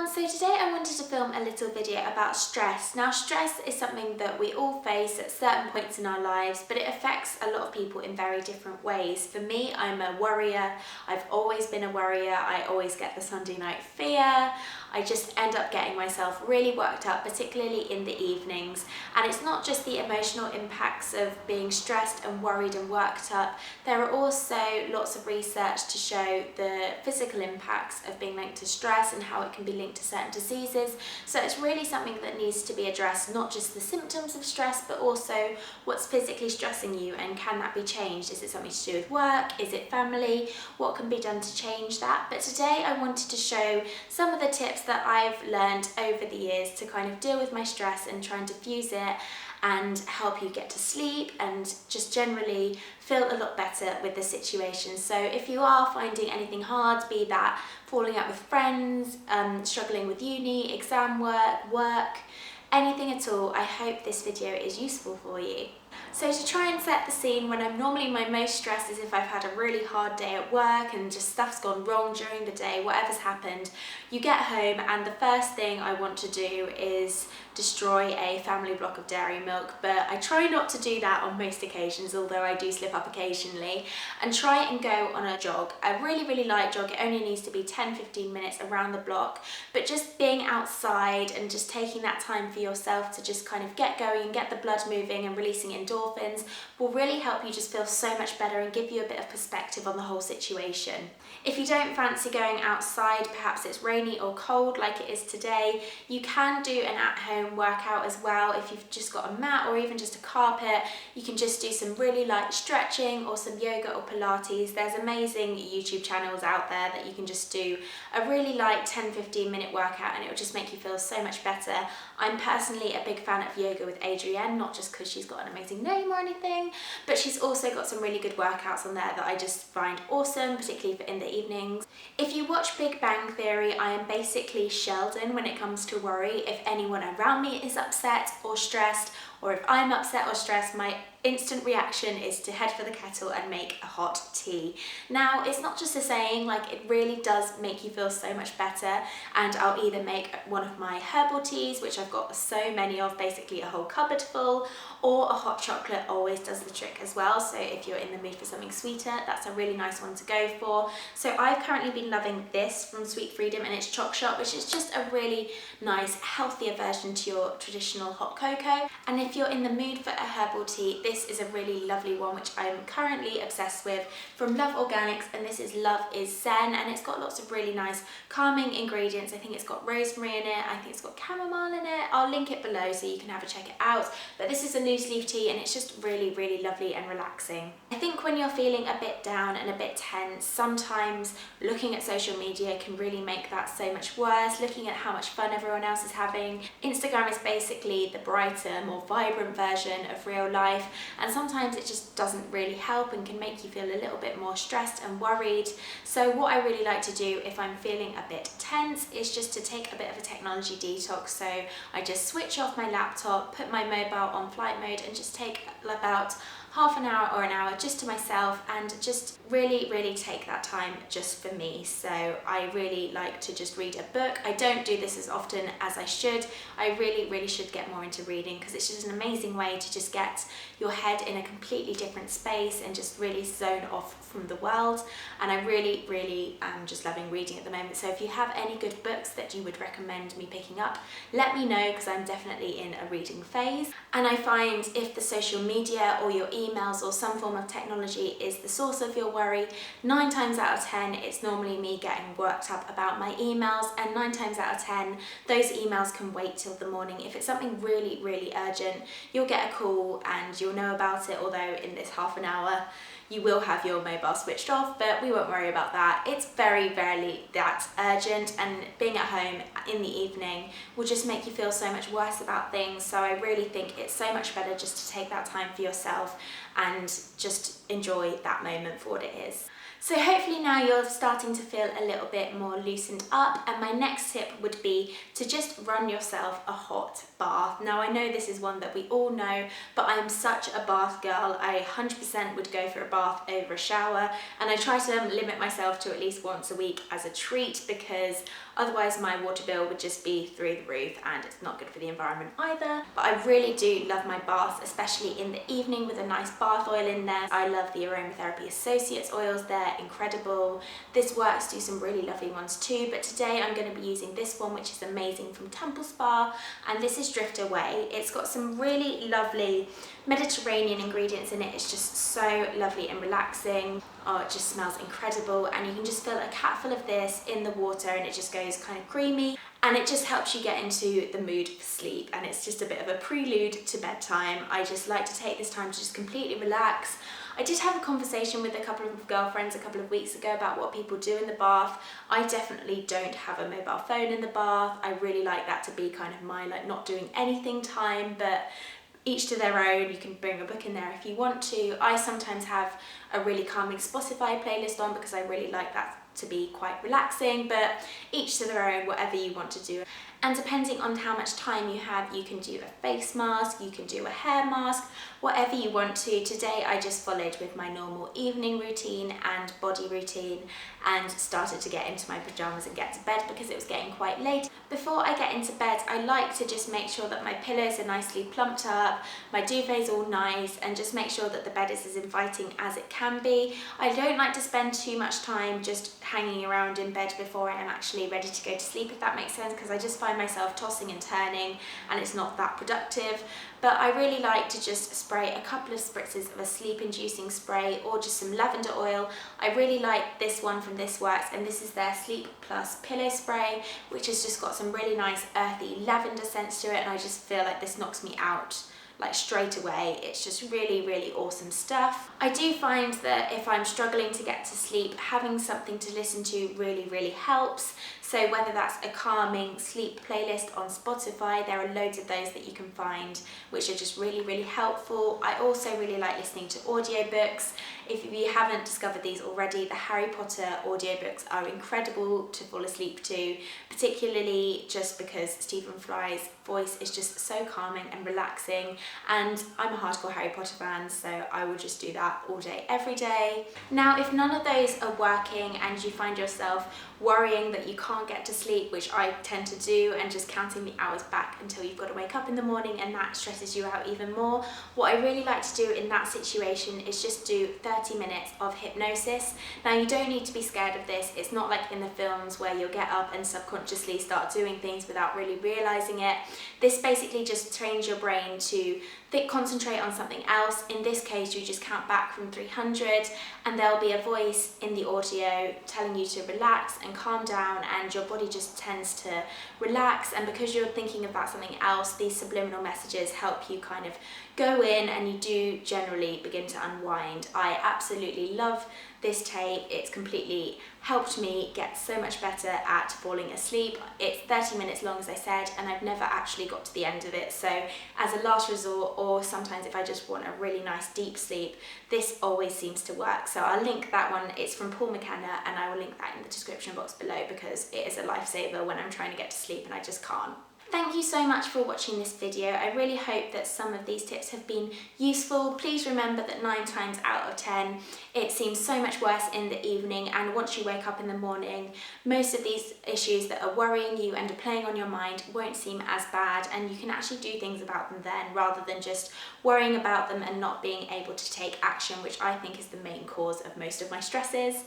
So today I wanted to film a little video about stress. Now stress is something that we all face at certain points in our lives, but it affects a lot of people in very different ways. For me, I'm a worrier. I've always been a worrier. I always get the Sunday night fear. I just end up getting myself really worked up, particularly in the evenings. And it's not just the emotional impacts of being stressed and worried and worked up. There are also lots of research to show the physical impacts of being linked to stress and how it can be linked to certain diseases. So it's really something that needs to be addressed, not just the symptoms of stress, but also what's physically stressing you and can that be changed? Is it something to do with work? Is it family? What can be done to change that? But today I wanted to show some of the tips that I've learned over the years to kind of deal with my stress and try and diffuse it and help you get to sleep and just generally feel a lot better with the situation. So if you are finding anything hard, be that falling out with friends, struggling with uni, exam work, anything at all, I hope this video is useful for you. So to try and set the scene, when I'm normally my most stressed is if I've had a really hard day at work and just stuff's gone wrong during the day, whatever's happened, you get home and the first thing I want to do is destroy a family block of dairy milk, but I try not to do that on most occasions, although I do slip up occasionally, and try and go on a jog. A really light jog. It only needs to be 10-15 minutes around the block, but just being outside and just taking that time for yourself to just kind of get going and get the blood moving and releasing endorphins will really help you just feel so much better and give you a bit of perspective on the whole situation. If you don't fancy going outside, perhaps it's rainy or cold like it is today, you can do an at-home workout as well. If you've just got a mat or even just a carpet, you can just do some really light stretching or some yoga or Pilates. There's amazing YouTube channels out there that you can just do a really light 10-15 minute workout and it will just make you feel so much better. I'm personally a big fan of yoga with Adrienne, not just because she's got an amazing name or anything, but she's also got some really good workouts on there that I just find awesome, particularly for in the evenings. If you watch Big Bang Theory, I am basically Sheldon when it comes to worry. If anyone around me is upset or stressed, or if I'm upset or stressed, my instant reaction is to head for the kettle and make a hot tea. Now, it's not just a saying, like it really does make you feel so much better, and I'll either make one of my herbal teas, which I've got so many of, basically a whole cupboard full, or a hot chocolate always does the trick as well. So if you're in the mood for something sweeter, that's a really nice one to go for. So I've currently been loving this from Sweet Freedom, and it's Choc Shot, which is just a really nice, healthier version to your traditional hot cocoa. And if you're in the mood for a herbal tea, this is a really lovely one which I'm currently obsessed with, from Love Organics, and this is Love is Zen, and it's got lots of really nice calming ingredients. I think it's got rosemary in it, I think it's got chamomile in it. I'll link it below so you can have a check it out, but this is a loose leaf tea and it's just really lovely and relaxing. I think when you're feeling a bit down and a bit tense, sometimes looking at social media can really make that so much worse, looking at how much fun everyone else is having. Instagram is basically the brighter, more vibrant version of real life, and sometimes it just doesn't really help and can make you feel a little bit more stressed and worried. So what I really like to do if I'm feeling a bit tense is just to take a bit of a technology detox. So I just switch off my laptop, put my mobile on flight mode, and just take about half an hour or an hour just to myself and just really take that time just for me. So I really like to just read a book. I don't do this as often as I should. I really should get more into reading because it's just an amazing way to just get your head in a completely different space and just really zone off from the world. And I really am just loving reading at the moment. So if you have any good books that you would recommend me picking up, let me know, because I'm definitely in a reading phase. And I find if the social media or your emails or some form of technology is the source of your worry, 9 times out of 10 it's normally me getting worked up about my emails, and 9 times out of 10 those emails can wait till the morning. If it's something really urgent, you'll get a call and you'll know about it, although in this half an hour you will have your mobile switched off, but we won't worry about that. It's very rarely that urgent, and being at home in the evening will just make you feel so much worse about things. So I really think it's so much better just to take that time for yourself and just enjoy that moment for what it is. So hopefully now you're starting to feel a little bit more loosened up, and my next tip would be to just run yourself a hot bath. Now I know this is one that we all know, but I'm such a bath girl. I 100% would go for a bath over a shower, and I try to limit myself to at least once a week as a treat, because Otherwise my water bill would just be through the roof, and it's not good for the environment either. But I really do love my baths, especially in the evening with a nice bath oil in there. I love the Aromatherapy Associates oils, they're incredible. This Works do some really lovely ones too, but today I'm going to be using this one, which is amazing, from Temple Spa, and this is Drift Away. It's got some really lovely Mediterranean ingredients in it. It's just so lovely and relaxing. Oh, it just smells incredible, and you can just fill a capful of this in the water and it just goes kind of creamy, and it just helps you get into the mood for sleep, and it's just a bit of a prelude to bedtime. I just like to take this time to just completely relax. I did have a conversation with a couple of girlfriends a couple of weeks ago about what people do in the bath. I definitely don't have a mobile phone in the bath. I really like that to be kind of my like not doing anything time, but each to their own. You can bring a book in there if you want to. I sometimes have a really calming Spotify playlist on because I really like that to be quite relaxing, but each to their own, whatever you want to do. And depending on how much time you have, you can do a face mask, you can do a hair mask, whatever you want to. Today I just followed with my normal evening routine and body routine and started to get into my pajamas and get to bed because it was getting quite late. Before I get into bed, I like to just make sure that my pillows are nicely plumped up, my duvet's all nice, and just make sure that the bed is as inviting as it can be. I don't like to spend too much time just hanging around in bed before I am actually ready to go to sleep, if that makes sense, because I just find myself tossing and turning and it's not that productive. But I really like to just spray a couple of spritzes of a sleep inducing spray or just some lavender oil. I really like this one from This Works, and this is their Sleep Plus pillow spray, which has just got some really nice earthy lavender scents to it, and I just feel like this knocks me out like straight away. It's just really awesome stuff. I do find that if I'm struggling to get to sleep, having something to listen to really helps. So whether that's a calming sleep playlist on Spotify, there are loads of those that you can find which are just really helpful. I also really like listening to audiobooks. If you haven't discovered these already, the Harry Potter audiobooks are incredible to fall asleep to, particularly just because Stephen Fry's voice is just so calming and relaxing, and I'm a hardcore Harry Potter fan, so I will just do that all day, every day. Now, if none of those are working and you find yourself worrying that you can't get to sleep, which I tend to do, and just counting the hours back until you've got to wake up in the morning, and that stresses you out even more, what I really like to do in that situation is just do 30 minutes of hypnosis. Now, you don't need to be scared of this. It's not like in the films where you'll get up and subconsciously start doing things without really realizing it. This basically just trains your brain to concentrate on something else. In this case, you just count back from 300 and there'll be a voice in the audio telling you to relax and calm down, and your body just tends to relax, and because you're thinking about something else, these subliminal messages help you kind of go in and you do generally begin to unwind. I absolutely love this tape. It's completely helped me get so much better at falling asleep. It's 30 minutes long, as I said, and I've never actually got to the end of it. So as a last resort, or sometimes if I just want a really nice deep sleep, this always seems to work. So I'll link that one. It's from Paul McKenna, and I will link that in the description box below because it is a lifesaver when I'm trying to get to sleep and I just can't. Thank you so much for watching this video. I really hope that some of these tips have been useful. Please remember that 9 times out of 10, it seems so much worse in the evening, and once you wake up in the morning, most of these issues that are worrying you and are playing on your mind won't seem as bad, and you can actually do things about them then, rather than just worrying about them and not being able to take action, which I think is the main cause of most of my stresses.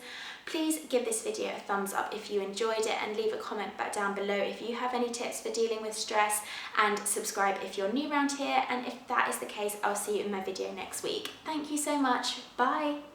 Please give this video a thumbs up if you enjoyed it, and leave a comment back down below if you have any tips for dealing with stress, and subscribe if you're new around here, and if that is the case, I'll see you in my video next week. Thank you so much. Bye.